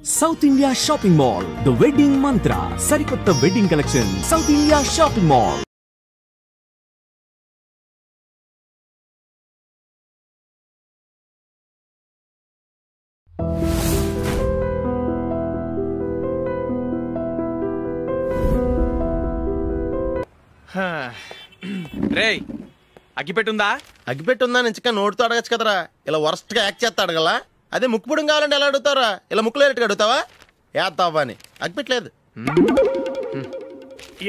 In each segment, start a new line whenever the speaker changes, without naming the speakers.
South India Shopping Mall, The Wedding Mantra, Sarikotta Wedding Collection, South India Shopping Mall.
రేయ్ అగ్గిపెట్టుందా?
అగ్గిపెట్టుందా నుంచి నోటితో అడగచ్చు కదరా, ఇలా వరస్ట్ గా యాక్ట్ చేస్తా అడగలా. అదే ముక్కుపుడం కావాలంటే ఎలా అడుగుతారా? ఇలా ముక్కులేటట్టు అడుగుతావా? ఏత్తావా అని అగ్గిపెట్టలేదు.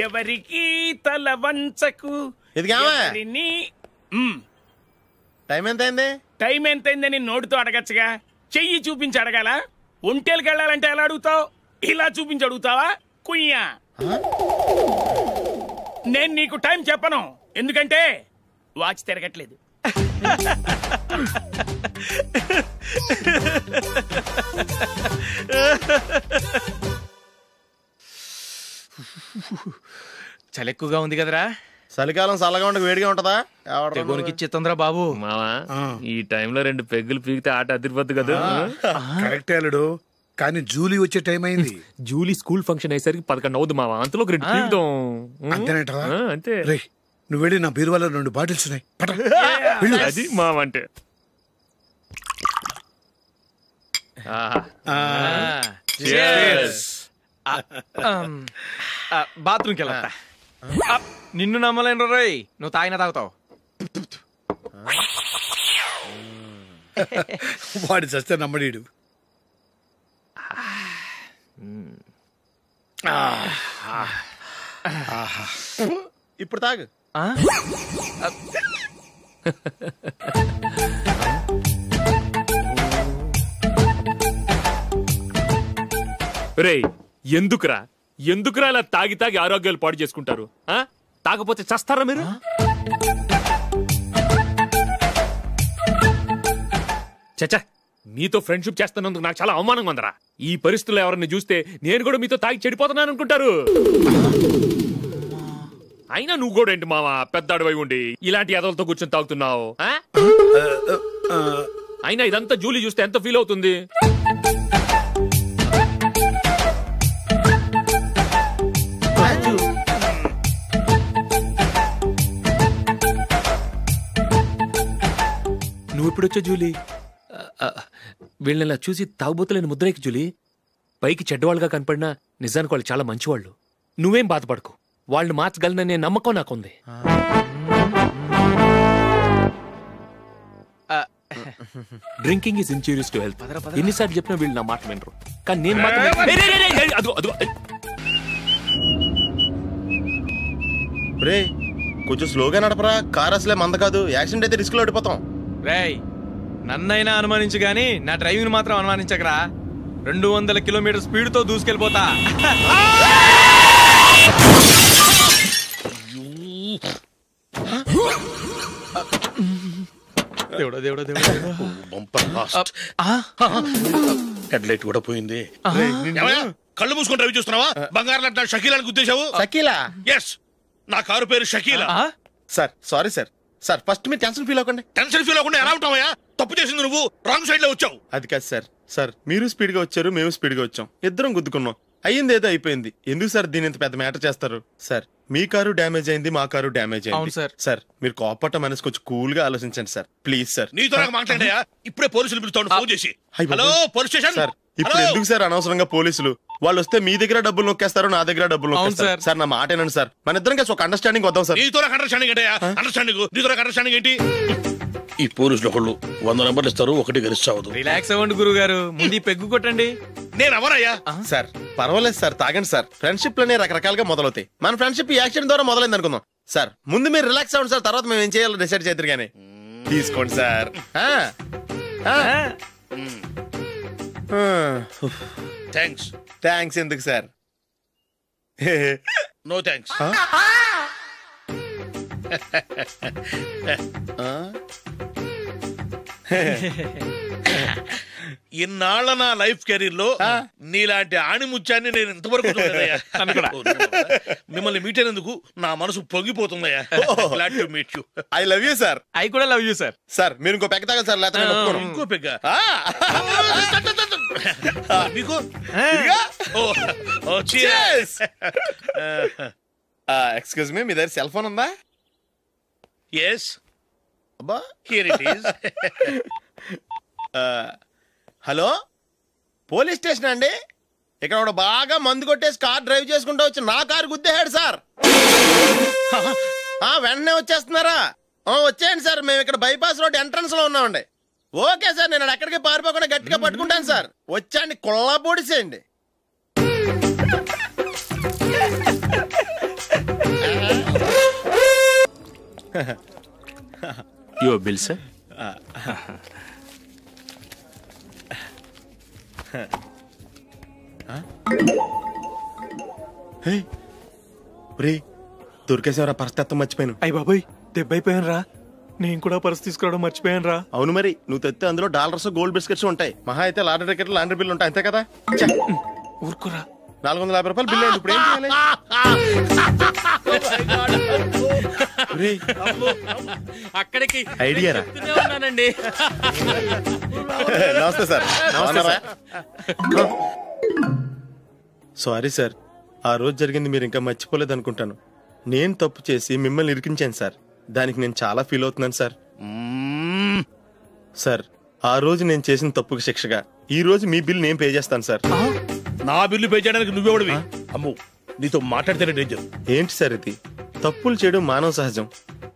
ఎవరికి తల వంచకు.
ఇది కావా? టైం ఎంత అయింది?
టైం ఎంతైందని నోటితో అడగచ్చుగా, చెయ్యి చూపించి అడగాల. ఒంటేలకు వెళ్ళాలంటే ఎలా అడుగుతావు? ఇలా చూపించి అడుగుతావా? కుయ్యా, నేను నీకు టైం చెప్పను, ఎందుకంటే వాచ్ తిరగట్లేదు.
చలి ఎక్కువగా ఉంది కదరా.
చలికాలం చల్లగా ఉండక వేడిగా ఉంటదా?
తెగోనికి ఇచ్చేతుందిరా బాబు.
మావా ఈ టైంలో 2 పెగ్గులు పీకితే ఆట అదిరిపోద్దు కదా.
కరెక్ట్ అల్లుడు, కానీ జూలీ వచ్చే టైం అయింది.
జూలీ స్కూల్ ఫంక్షన్ అయ్యేసరికి 11 అవుద్ది మావా, అంతలో 2 పీకుదాం.
అంతేనేటవా?
అంతే.
రే, నువ్వు వెళ్ళి నా బీరువాలో 2 బాటిల్స్ ఉన్నాయి.
అది మావా అంటే.
బాత్రూమ్కి వెళ్ళా. నిన్ను నమ్మలేను రోయ్, నువ్వు తాగినా తాగుతావు.
వాడి చస్తే నమ్మడీడు.
ఇప్పుడు తాగు.
రేయ్ ఎందుకురా ఇలా తాగి తాగి ఆరోగ్యాలు పాడు చేసుకుంటారు? తాగపోతే చస్తారా మీరు? చచ్చా, మీతో ఫ్రెండ్షిప్ చేస్తున్నందుకు నాకు చాలా అవమానంగా ఉందరా. ఈ పరిస్థితుల్లో ఎవరిని చూస్తే నేను కూడా మీతో తాగి చెడిపోతున్నాను అనుకుంటారు. అయినా నువ్వు కూడా ఏంటి మావా, పెద్ద అడవై ఉండి ఇలాంటి ఎదలతో కూర్చొని తాగుతున్నావు? అయినా ఇదంతా జూలీ చూస్తే ఎంత ఫీల్ అవుతుంది? నువ్వు ఎప్పుడొచ్చా జూలీ? వీళ్ళని ఇలా చూసి తాగుబోతులేని ముద్రేకి జూలీ. పైకి చెడ్డవాళ్ళుగా కనపడినా నిజానికి వాళ్ళు చాలా మంచివాళ్ళు. నువ్వేం బాధపడకు, వాళ్ళని మార్చగలననే నమ్మకం నాకుంది. Drinking is injurious to health. ఎన్నిసార్లు చెప్పినా వీళ్ళు నా మాట వినరు, కానీ నేను మాత్రం.
రే కొంచెం స్లోగా నడపరా, కార్ అసలే మంద కాదు. యాక్సిడెంట్ అయితే రిస్క్ లో ఓడిపోతాం.
రేయ్ నన్నైనా అనుమానించు గాని నా డ్రైవింగ్ మాత్రం అనుమానించకరా. 200 కిలోమీటర్ స్పీడ్ తో దూసుకెళ్ళిపోతా. దేవుడా దేవుడా దేవుడా,
హెడ్ లైట్ కూడా పోయింది.
కళ్ళు మూసుకొని రవి చూస్తున్నావా? బంగారం లాంటి షకీలాని గుర్తించావు?
షకీలా?
ఎస్, నా కారు పేరు Shakeela.
Sir sorry sir. Sir first మీరు టెన్షన్ ఫీల్ అవ్వకండి.
టెన్షన్ ఫీల్ అవ్వకుండా ఎలా ఉంటావా? తప్పు చేసింది నువ్వు, రాంగ్ సైడ్ లో వచ్చావు.
అది కాదు సార్. సార్ మీరు స్పీడ్ గా వచ్చారు, మేము స్పీడ్ గా వచ్చాం, ఇద్దరం గుద్దుకున్నాం. అయ్యింది ఏదో అయిపోయింది. ఎందుకు సార్ దీని ఇంత పెద్ద మ్యాటర్ చేస్తారు? సార్ మీ కారు డ్యామేజ్ అయింది, మా కారు డ్యామేజ్ అయింది. సార్ మీరు కోపట్ట మనసు కొంచెం కూల్ గా ఆలోచించండి సార్, ప్లీజ్ సార్.
నీతో నాకు మాట్లాడాయా? ఇప్పుడే పోలీసులు పిలుస్తాను, ఫోన్ చేసి. Hello police station.
సార్ ఇప్పుడు ఎందుకు సార్ అనవసరంగా పోలీసులు? వాళ్ళు వస్తే మీ దగ్గర డబ్బులు నొక్కేస్తారు, నా దగ్గర డబ్బులు నొక్కేస్తారు. సార్ నా మాట ఏనండి సార్, మన ఇద్దరం కలిసి ఒక అండర్స్టాండింగ్ వద్దాం సార్.
నీతో నాకు అండర్స్టాండింగ్ ఏంటయ్యా? అండర్స్టాండింగ్ నీతో నాకు అండర్స్టాండింగ్ ఏంటి? ఈ పోలీసులు ఒకళ్ళు 100 నెంబర్లు ఇస్తారు, ఒకటి గెలిచావదు.
రిలాక్స్ అవ్వండి గురువు గారు, ముందు పెగ్గు కొట్టండి.
నేను ఎవరయ్యా?
సార్ పర్వాలేదు సార్, తాగండి సార్. ఫ్రెండ్షిప్ లోనే రకరకాలుగా మొదలవుతాయి. మన ఫ్రెండ్షిప్ ఈ యాక్సిడెంట్ ద్వారా మొదలైంది అనుకుందాం. సార్ ముందు మీరు రిలాక్స్ అవ్వండి సార్, తర్వాత మేము ఏం చేయాలో డిసైడ్ చేద్దరు కానీ. తీసుకోండి సార్.
థ్యాంక్స్.
థ్యాంక్స్ ఎందుకు సార్?
No thanks. ఇన్నాళ్ళ నా లైఫ్ కెరీర్ లో నీలాంటి ఆణిముత్యాన్ని నేను ఇంతవరకు చూడలేదయ్యా. మిమ్మల్ని మీట్ అయినందుకు నా మనసు పొంగిపోతుందయ్యా. Glad to meet you.
I love you sir.
I కూడా లవ్ యూ సార్.
సార్ మీరు ఇంకో పెగ్గ తాగాలి సార్, లేకపోతే
ఇంకో పెగ్గ. మీకు
ఎక్స్క్యూజ్ మీ, మీ దగ్గర సెల్ ఫోన్ ఉందా?
ఎస్,
అబ్బా,
here it is.
Hello, police station అండి. ఇక్కడ ఒకడు బాగా మందు కొట్టేసి కార్ డ్రైవ్ చేసుకుంటూ వచ్చి నా కారు గుద్దేశాడు సార్. వెంటనే వచ్చేస్తున్నారా? వచ్చేయండి సార్, మేము ఇక్కడ బైపాస్ రోడ్ ఎంట్రన్స్ లో ఉన్నామండి. ఓకే సార్, నేను ఎక్కడికి పారిపోకుండా గట్టిగా పట్టుకుంటాను సార్. వచ్చాండి, కుళ్ళా పొడిసేయండి.
Your bill sir.
దొరికేసేవరా, పరిస్థితి మర్చిపోయాను.
అయ్య బాబాయ్, దెబ్బైపోయాను రా. నేను కూడా పర్స్ తీసుకురావడం మర్చిపోయాను రా.
అవును మరి, నువ్వు తెస్తే అందులో డాలర్స్, గోల్డ్ బిస్కెట్స్ ఉంటాయి. మహా అయితే లాటరీ టికెట్, లాండ్రీ బిల్లు ఉంటాయి, అంతే కదా.
ఊరుకోరా.
450 రూపాయలు బిల్లు అయింది. ఇప్పుడు ఏం చేయాలి?
అక్కడికి
ఐడియా రా.
ఉన్నానండి.
నమస్తే సార్. సారీ సార్, ఆ రోజు జరిగింది మీరు ఇంకా మర్చిపోలేదు అనుకుంటాను. నేను తప్పు చేసి మిమ్మల్ని ఇరికించాను సార్. దానికి నేను చాలా ఫీల్ అవుతున్నాను సార్. సార్, ఆ రోజు నేను చేసిన తప్పుకి శిక్షగా ఈ రోజు మీ బిల్ నేను పే చేస్తాను సార్.
నా బిల్లు పే చేయడానికి నువ్వెవడివి? అమ్ము, నీతో మాట్లాడితేనే డేంజర్.
ఏంటి సార్ ఇది? తప్పులు చేయడం మానవ సహజం.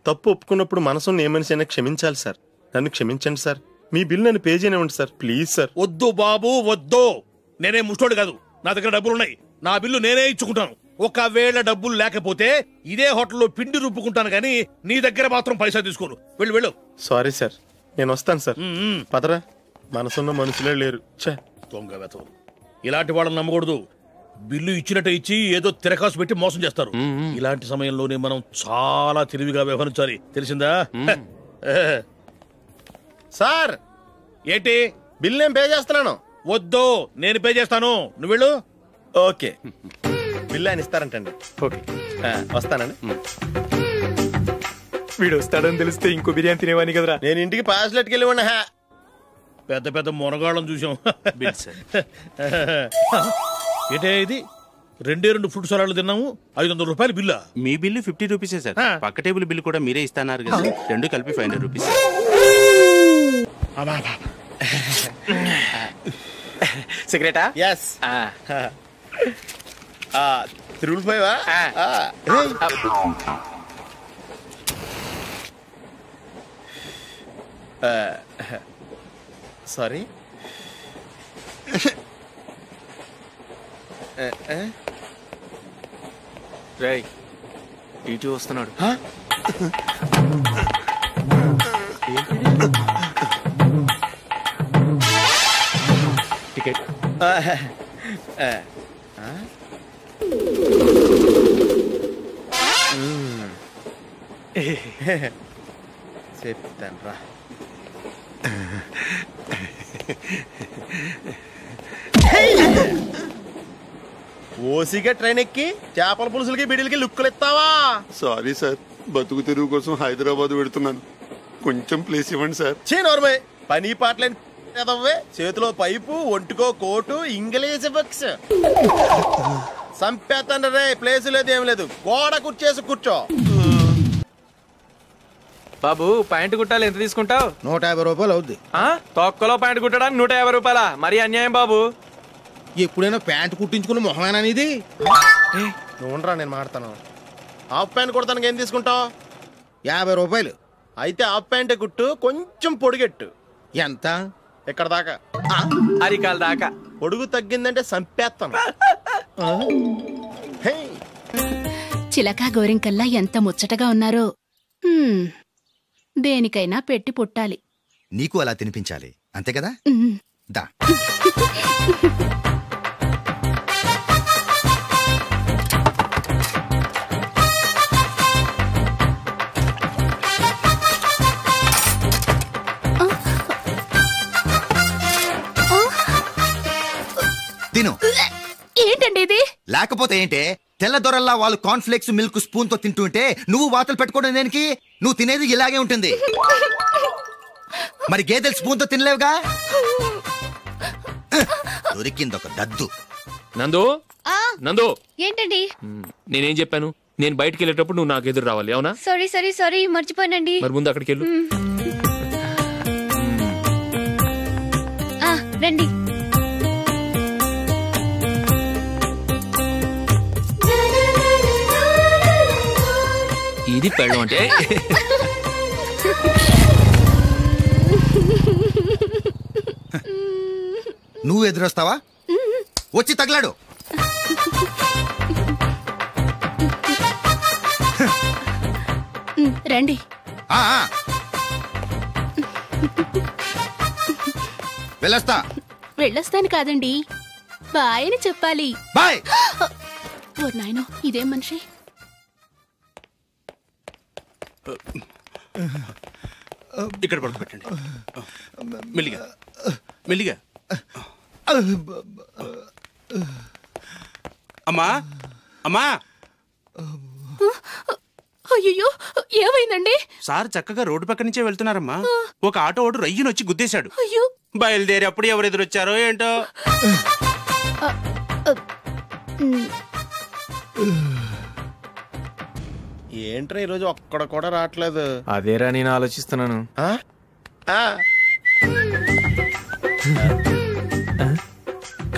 తప్పు ఒప్పుకున్నప్పుడు మనసును ఏ మనిషి అయినా క్షమించాలి సార్. నన్ను క్షమించండి సార్. మీ బిల్ నన్ను పే చేయనివ్వండి సార్, ప్లీజ్ సార్.
వద్దు బాబు, వద్దు. నేనే ముష్టోడు కాదు, నా దగ్గర డబ్బులున్నాయి. నా బిల్లు నేనే ఇచ్చుకుంటాను. ఒకవేళ డబ్బులు లేకపోతే ఇదే హోటల్లో పిండి రుబ్బుకుంటాను, కానీ నీ దగ్గర మాత్రం పైసా తీసుకోను. వెళ్ళు వెళ్ళు.
సారీ సార్, నేను వస్తాను సార్. పదరా, మనసున్న మనుషులే లేరు.
దొంగ వెతవు. ఇలాంటి వాళ్ళని నమ్మకూడదు. బిల్లు ఇచ్చినట్టు ఇచ్చి ఏదో తిరకాసు పెట్టి మోసం చేస్తారు. ఇలాంటి సమయంలోనే మనం చాలా తెలివిగా వ్యవహరించాలి, తెలిసిందా?
సార్,
ఏంటి?
బిల్ నేను పే చేస్తున్నాను.
వద్దు, నేను పే చేస్తాను, నువ్వు వెళ్ళు.
ఓకే, బిల్ ఆయన ఇస్తారంటండి.
ఓకే,
వస్తానండి.
వీడు వస్తాడని తెలిస్తే ఇంకో బిర్యానీ తినేవాని కదరా.
నేను ఇంటికి పాస్లెట్కి వెళ్ళి ఉన్నా.
పెద్ద పెద్ద మునగాళ్ళం చూసాం.
Bill sir.
ఏంటే ఇది? 2 ఫుడ్ సలాడ్లు తిన్నాము, 500 రూపాయలు బిల్లా?
మీ బిల్లు 50 రూపీసే సార్. పక్క టేబుల్ బిల్లు కూడా మీరే ఇస్తాన్నారు కదా, రెండు కలిపి 500 రూపీస్.
సిగరెటా?
ఎస్. 355. సారీ.
రేయ్, ఇటు వస్తున్నాడు. టికెట్.
చెప్తాను రా. ఓసిగా ట్రైన్ ఎక్కి చేపల పులుసులకి బిడిలకి లుక్కులు ఇస్తావా?
సారీ సార్, బతుకు తెరువు కోసం హైదరాబాద్ పెడుతున్నాను, కొంచెం ప్లేస్ ఇవ్వండి సార్.
నోర్మే, పని పాటలేని చేతిలో పైపు, ఒంటికో కోటు, ఇంగ్లీష్ బుక్స్. సంపేతండ్రి రే, ప్లేస్ లేదు ఏం లేదు, గోడ కుర్చేసి కూర్చో.
బాబు, ప్యాంటు కుట్టాలి, ఎంత తీసుకుంటావు?
150 రూపాయలు అవుద్ది.
తొక్కలో ప్యాంటు కుట్టడానికి 150 రూపాయల? మరి అన్యాయం బాబు.
ఎప్పుడైనా ప్యాంటు కుట్టించుకున్న మొహమేనా ఇది?
నువ్వురా, నేను మాడతాను. హాఫ్ ప్యాంట్ కుడతానికి ఏం తీసుకుంటావు?
50 రూపాయలు.
అయితే హాఫ్ ప్యాంటే కుట్టు, కొంచెం పొడిగెట్టు.
ఎంత?
ఇక్కడ దాకా,
అరికాల దాకా.
పొడుగు తగ్గిందంటే సంపేస్తాను.
చిలకా గోరింకల్లా ఎంత ముచ్చటగా ఉన్నారో. దేనికైనా పెట్టి పుట్టాలి.
నీకు అలా తినిపించాలి, అంతే కదా? దా. తిను.
ఏంటండి ఇది?
లేకపోతే ఏంటే, తెల్లదొరల్లా వాళ్ళు కార్న్ఫ్లేక్స్ మిల్క్ స్పూన్ తో తింటుంటే నువ్వు వాతలు పెట్టుకోవడం దేనికి? నువ్వు తినేది ఇలాగే ఉంటుంది. మరి గేదెలు స్పూన్ తో తినలేవుగా? దొరికింది ఒక దద్దు.
నందు నందు
ఏంటండి?
నేనేం చెప్పాను? నేను బయటికి వెళ్ళేటప్పుడు నువ్వు నాకు ఎదురు రావాలి, అవునా?
సారీ మర్చిపోయానండి.
మరి ముందు అక్కడికి వెళ్ళు.
రండి.
ఇది పెళ్ళం అంటే.
నువ్వు ఎదురొస్తావా? వచ్చి తగలాడు.
రండి.
వెళ్ళొస్తా.
వెళ్ళొస్తాను కాదండి, బాయ్ అని చెప్పాలి.
బాయ్.
ఓ నాయనో, ఇదేం మనిషి?
ఇక్కడ పడుకోబెట్టండి. మెల్లిగా మెల్లిగా. అమ్మా అమ్మా.
అయ్యో, ఏమైందండి?
సార్ చక్కగా రోడ్డు పక్క నుంచే వెళ్తున్నారమ్మా. ఒక ఆటో ఓడు రయ్యనొచ్చి గుద్దేశాడు.
అయ్యో.
బయలుదేరి అప్పుడు ఎవరు ఎదురొచ్చారో ఏంటో.
ఏంట్రా ఈరోజు ఒక్కడ కూడా రావట్లేదు?
అదేరా నేను ఆలోచిస్తున్నాను.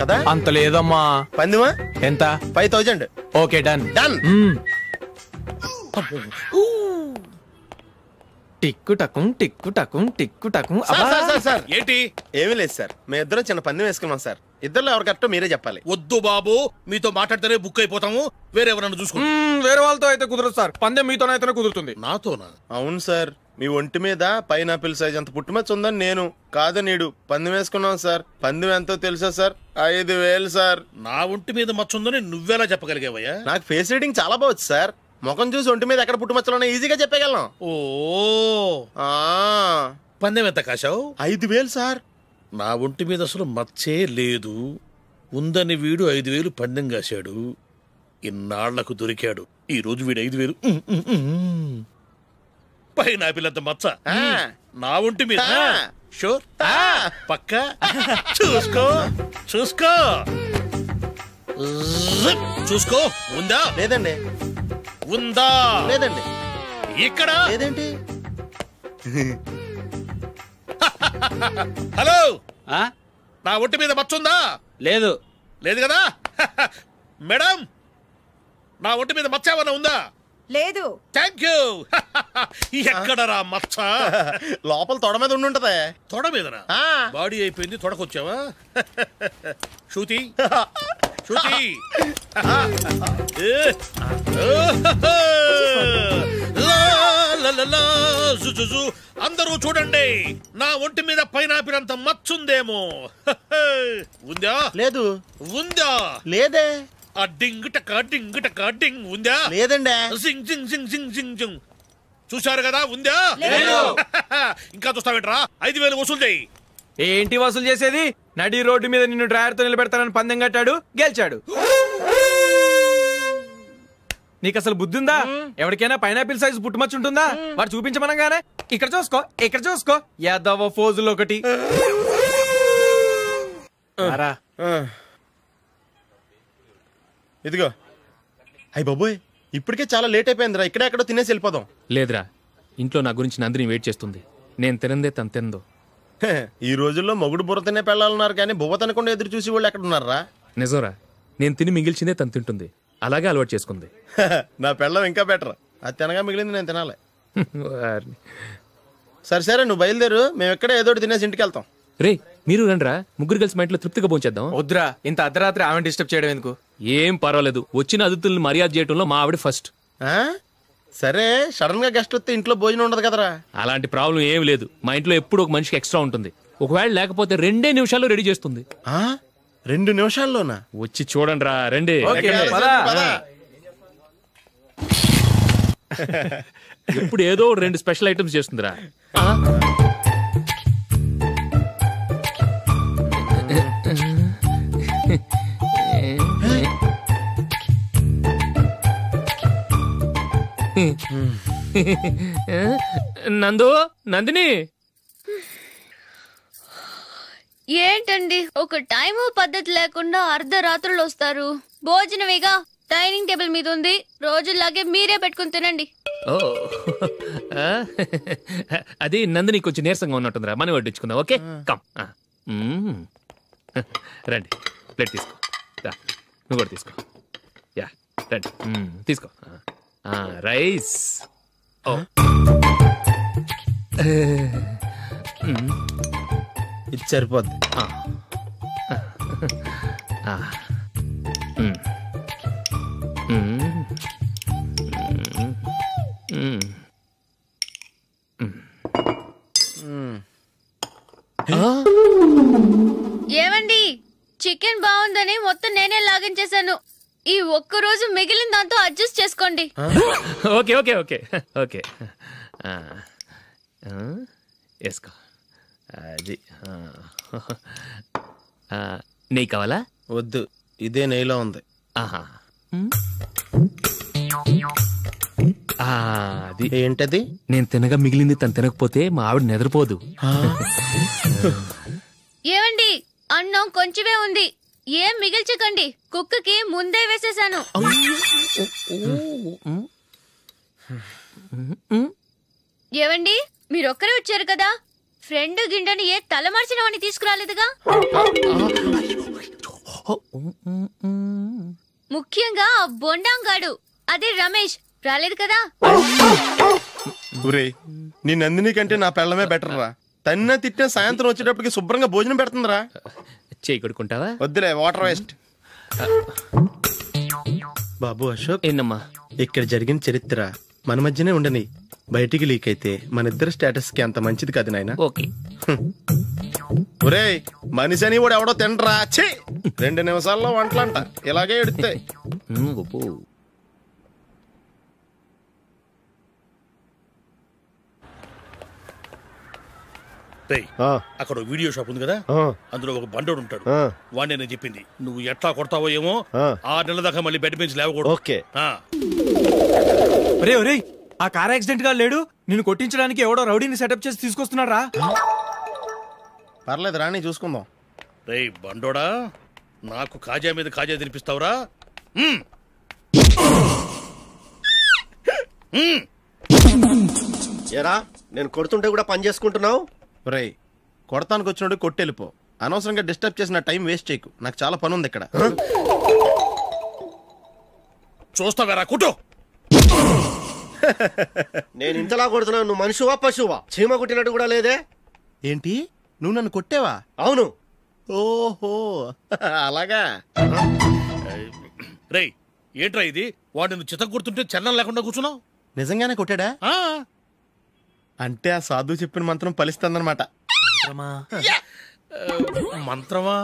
కదా
అంత లేదమ్మా.
పందిమా
ఎంత?
5000.
Okay, done. టిక్కు టకుం టిక్కు టకుం టిక్కు టకుం.
సార్
ఏంటి?
ఏమీ లేదు సార్, మేము ఇద్దరు చిన్న పందెం వేసుకున్నాం సార్. ఇద్దరు ఎవరు కరెక్టో మీరే చెప్పాలి.
వద్దు బాబు, మీతో మాట్లాడితేనే బుక్ అయిపోతాము. వేరెవరన్నా చూసుకుంటాం.
వేరే వాళ్ళతో అయితే కుదరదు సార్, పందెం మీతోనైతేనే కుదురుతుంది.
నాతోనా?
అవును సార్, మీ ఒంటి మీద పైనాపిల్ సైజ్ అంత పుట్టుమచ్చ ఉందని నేను కాదు నీడు పందెం వేసుకున్నాం సార్. పందెం ఎంతో తెలుసా సార్? 5000 సార్.
నా ఒంటి మీద మచ్చ ఉందని నువ్వెలా చెప్పగలిగావయ్యా?
నాకు ఫేస్ రీడింగ్ చాలా బాగుంది సార్. ముఖం చూసి ఒంటి మీద ఎక్కడ పుట్టుమచ్చలో ఈజీగా చెప్పగలను.
ఓ, పందెం ఎంత కాశావు?
5000 సార్.
నా ఒంటి మీద అసలు మచ్చే లేదు. ఉందని వీడు 5000 పందెం కాశాడు. ఇన్నాళ్లకు దొరికాడు. ఈ రోజు వీడు 5000. పైన పిల్లంత మచ్చ నా ఒంటి మీద. షూర్? పక్క చూసుకో చూసుకో చూసుకో. ఉందా?
లేదండి.
ఉందా?
లేదండి.
ఇక్కడ
లేదేంటి?
హలో, నా ఒంటి మీద మచ్చుందా?
లేదు.
లేదు కదా? మేడం, నా ఒంటి మీద మచ్చ ఏమన్నా ఉందా?
లేదు.
Thank you. ఎక్కడరా మచ్చ?
లోపల తొడ మీద ఉండుంటదే.
తొడ మీదనా? బాడీ అయిపోయింది, తొడకొచ్చావా? శృతి శృతి. అందరూ చూడండి, నా ఒంటి మీద పైనాపిల్ అంత మచ్చుందేమో. ఉందా?
లేదు.
ఉందా?
లేదే.
ఆ డింగ్ టక డింగ్ టక డింగ్ ఉందా?
లేదండి.
జింగ్ జింగ్ జింగ్ జింగ్ జింగ్ జింగ్. చూశారు కదా? ఉందా? ఇంకా చూస్తావేంట్రా? 5000 వసూలు చేయి.
ఏంటి వసూలు చేసేది? నడి రోడ్డు మీద నిన్ను డ్రైవర్ తో నిలబెడతానని పందెం కట్టాడు, గెలిచాడు. నీకు అసలు బుద్ధి ఉందా? ఎవరికైనా పైనాపిల్ సైజ్ పుట్టుమచ్చు ఉంటుందా? వాడు చూపించమనగానే ఇక్కడ చూసుకో ఇక్కడ చూసుకో యాదవ ఫోజులు ఒకటి.
ఇదిగో. అయ్య బాబోయ్, ఇప్పటికే చాలా లేట్ అయిపోయిందిరా. ఇక్కడే ఎక్కడో తినేసి వెళ్ళిపోదాం.
లేదురా, ఇంట్లో నా గురించి నందిని వెయిట్ చేస్తుంది. నేను తినందే తను తిందో.
ఈ రోజుల్లో మొగుడు బుర్ర తినే పెళ్ళాలన్నారు కానీ బువ్వ తినకుండా ఎదురు చూసి వాళ్ళు ఎక్కడ ఉన్నారా?
నిజంరా, నేను తిని మిగిల్చిందే తను తింటుంది. అలాగే అలవాటు చేసుకుంది.
నా పెళ్ళం ఇంకా బెటర్. అది తినగా మిగిలింది నేను తినాలి. సరే సరే, నువ్వు బయలుదేరు. మేము ఎక్కడ ఏదో తినేసి ఇంటికి వెళ్తాం.
రే, మీరు రండిరా, ముగ్గురు కలిసి మా ఇంట్లో తృప్తిగా పోంచేద్దాం.
వద్దురా, ఇంత అర్ధరాత్రి ఆమె డిస్టర్బ్ చేయడం ఎందుకు?
ఏం పర్వాలేదు, వచ్చిన అతిథుల్ని మర్యాద చేయడంలో మా ఆవిడ ఫస్ట్.
సరే, సడన్ గా గెస్ట్ వస్తే ఇంట్లో భోజనం ఉండదు కదరా?
అలాంటి ప్రాబ్లం ఏం లేదు. మా ఇంట్లో ఎప్పుడు ఒక మనిషికి ఎక్స్ట్రా ఉంటుంది. ఒకవేళ లేకపోతే 2 నిమిషాల్లో రెడీ చేస్తుంది.
2 నిమిషాల్లోనా?
వచ్చి చూడండి రా, రండి. ఎప్పుడు ఏదో 2 స్పెషల్ ఐటమ్స్ చేస్తుందిరా. నందు, నందిని,
ఏంటండి ఒక టైము పద్ధతి లేకుండా అర్ధరాత్రులు వస్తారు. భోజనమేగా డైనింగ్ టేబుల్ మీద ఉంది, రోజులాగే మీరే పెట్టుకుని తినండి.
ఓ అది నందిని కొంచెం నీరసంగా ఉన్నట్టుందిరా, మనం వడ్డించుకుందాం. Okay come. రండి ప్లేట్ తీసుకో, నువ్వు కూడా తీసుకో. యా రండి తీసుకో. రైస్. ఓ
ఇది సరిపోద్ది.
ఏమండి, చికెన్ బాగుందని మొత్తం నేనే లాగించేశాను. ఈ ఒక్క రోజు మిగిలిన దాంతో అడ్జస్ట్ చేసుకోండి.
ఓకే ఓకే ఓకే ఓకే వేసుకో. అది నెయ్యి కావాలా?
వద్దు, ఇదే నెయ్యిలో ఉంది.
ఆహా అది
ఏంటది?
నేను తినగా మిగిలింది తను తినకపోతే మా ఆవిడ నిద్రపోదు.
ఏమండి, అన్నం కొంచెమే ఉంది, ఏం మిగిల్చకండి. కుక్కకి ముందే వేసేసాను. ఏవండి, మీరొక్కరే వచ్చారు కదా, ఫ్రెండ్ గిండెని ఏ తలమార్చిన వాడిని తీసుకురాలేదుగా. ముఖ్యంగా బొండాంగాడు, అదే రమేష్ రాలేదు కదా.
నీ నందిని కంటే నా పెళ్ళమే బెటర్ రా. తన్న తిట్టిన సాయంత్రం వచ్చేటప్పటికి శుభ్రంగా భోజనం పెడుతుందిరా.
చేయి కొడుకుంటావా?
వద్దులే, వాటర్ వేస్ట్. బాబు అశోక్,
ఏంటమ్మా
ఇక్కడ జరిగిన చరిత్ర మన మధ్యనే ఉండని, బయటికి లీక్ అయితే మన ఇద్దరు స్టేటస్ కి అంత మంచిది కాదు నాయన.
ఓకే.
ఒరేయ్, మనిషి అని కూడా ఎవడో తినరా. 2 నిమిషాల్లో వంటలంట, ఇలాగే ఎడితే.
అక్కడ వీడియో షాప్ ఉంది కదా, అందులో ఒక బండోడు ఉంటాడు. వాడిని నేను చెప్పింది, నువ్వు ఎట్లా కొడతావో ఏమో, 6 నెలల దాకా మళ్ళీ బెడ్ నుంచి లేవకూడదు.
ఓకే.
ఒరే ఒరే, ఆ కార్ యాక్సిడెంట్ గా లేడు, నిన్ను కొట్టించడానికి ఎవడో రౌడీని సెటప్ చేసి తీసుకొస్తున్నాడు రా.
పర్లేదు రాని, చూసుకుందాం.
రేయ్ బండోడా, నాకు కాజా మీద కాజా తినిపిస్తావురా?
ఏరా, నేను కొడుతుంటే కూడా పని చేసుకుంటున్నావు?
రేయ్, కొడతానికి వచ్చినోడు కొట్టెళ్ళిపో. అనవసరంగా డిస్టర్బ్ చేసిన టైం వేస్ట్ చేయకు, నాకు చాలా పని ఉంది ఇక్కడ.
చూస్తావేరా కుట్టు.
నేను ఇంతలా కొడుతున్నావు, నువ్వు మనిషివా పశువా? చీమ కుట్టినట్టు కూడా లేదే.
ఏంటి, నువ్వు నన్ను కొట్టేవా?
అవును.
ఓహో అలాగా.
రేయ్ ఏంట్రా ఇది, వాడు నువ్వు చిత్తం కొడుతుంటే చలనం లేకుండా కూర్చున్నావు?
నిజంగానే కొట్టాడా? అంటే ఆ సాధువు చెప్పిన మంత్రం ఫలిస్తుందన్నమాట.
మంత్రమా?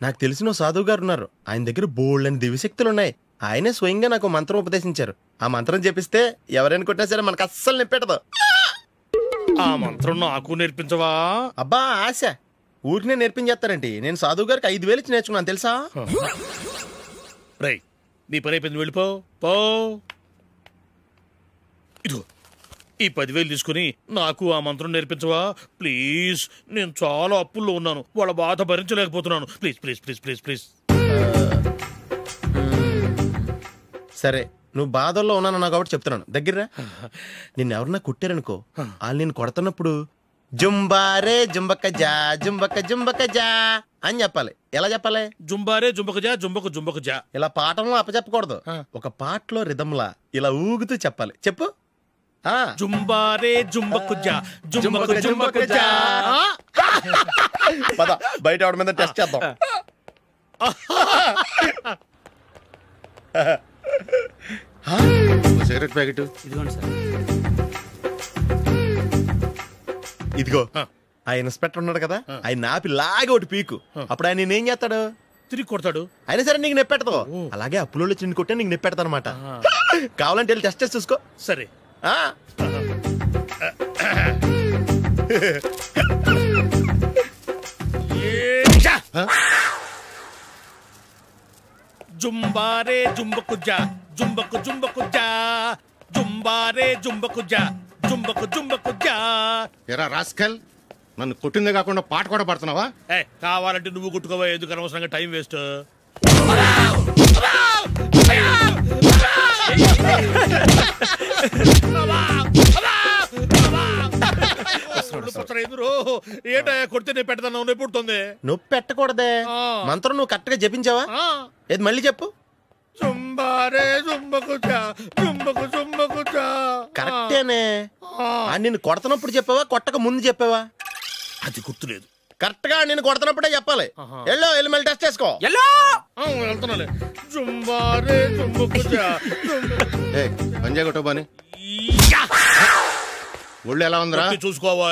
నాకు తెలిసిన సాధువు గారు ఉన్నారు, ఆయన దగ్గర బోల్డని దివ్యశక్తులున్నాయి. ఆయనే స్వయంగా నాకు మంత్రం ఉపదేశించారు. ఆ మంత్రం చెప్పిస్తే ఎవరైనా కొట్టినా సరే మనకు అస్సలు నిప్పెట్టదు.
ఆ మంత్రం నాకు నేర్పించవా?
అబ్బా ఆశ, ఊరినే నేర్పించేస్తారండి. నేను సాధువు గారికి 5,000 ఇచ్చి నేర్చుకున్నాను తెలుసా.
రేయ్, నీ పని అయిపోయింది, వెళ్ళిపో. పో. ఇదిగో ఈ 10,000 తీసుకుని నాకు ఆ మంత్రం నేర్పించవా ప్లీజ్? నేను చాలా అప్పుల్లో ఉన్నాను, వాళ్ళ బాధ భరించలేకపోతున్నాను. Please please please please please.
సరే, నువ్వు బాధల్లో ఉన్నాను నాకు కాబట్టి చెప్తున్నాను. దగ్గర నిన్నెవరన్నా కుట్టారనుకో, వాళ్ళు నేను కొడుతున్నప్పుడు జుంబారే జుంబక జా జుంబక జుంబక జా అని చెప్పాలి. ఎలా చెప్పాలి?
జుంబారే జుంబక జా జుంబక జుంబక జా.
ఇలా పాఠంలో అప్పచెప్పకూడదు, ఒక పాటలో రిధంలా ఇలా ఊగుతూ చెప్పాలి. చెప్పు.
జుంబారే జుంబకు జా జుంబకు జుంబకు జా.
పద బయట ఆవిడ మీద టెస్ట్ చేద్దాం.
సిగరెట్ ప్యాకెట్
ఇదిగోండి సార్.
ఇదిగో, ఆ ఇన్స్పెక్టర్ ఉన్నాడు కదా, ఆయన ఆపి లాగే ఒకటి పీకు. అప్పుడు ఆయన నేనేం చేస్తాడు?
తిరిగి కొడతాడు.
అయినా సరే నీకు నెప్పెడతావు. అలాగే అప్పులో చిన్న కొట్టే నీకు నెప్పెడతా అనమాట. కావాలంటే వెళ్ళి టెస్ట్ చేసి చూసుకో.
సరే. జుంబారే జుంబకు జా జుంబకు జుంబకు జా జుంబారే జుంబకు జా జుంబకు జుంబకు జా.
ఎరా రాస్కల్,
నన్ను కొట్టిందే కాకుండా పాట కూడా పడుతున్నావా? కావాలంటే నువ్వు కొట్టుకోవా, ఎందుకు అనవసరంగా టైం వేస్ట్. ఏంటో కొడితే నేను పెడతాను, నొప్పి పుడుతుంది.
నొప్పి పెట్టకూడదే. మంత్రం నువ్వు కరెక్ట్ గా జపించావా? ఏది మళ్ళీ చెప్పు. కరెక్టేనే. నిన్ను కొడుతున్నప్పుడు చెప్పావా, కొట్టక ముందు చెప్పావా?
అది గుర్తులేదు.
కరెక్ట్ గా నేను కొడుతున్నప్పుడే చెప్పాలి. ఎల్లో వెళ్ళి మళ్ళీ టెస్ట్ చేసుకో.
వెళ్తున్నాలే.
పంజా కొట్టబాని ఒళ్ళు ఎలా ఉందిరా
చూసుకోవా.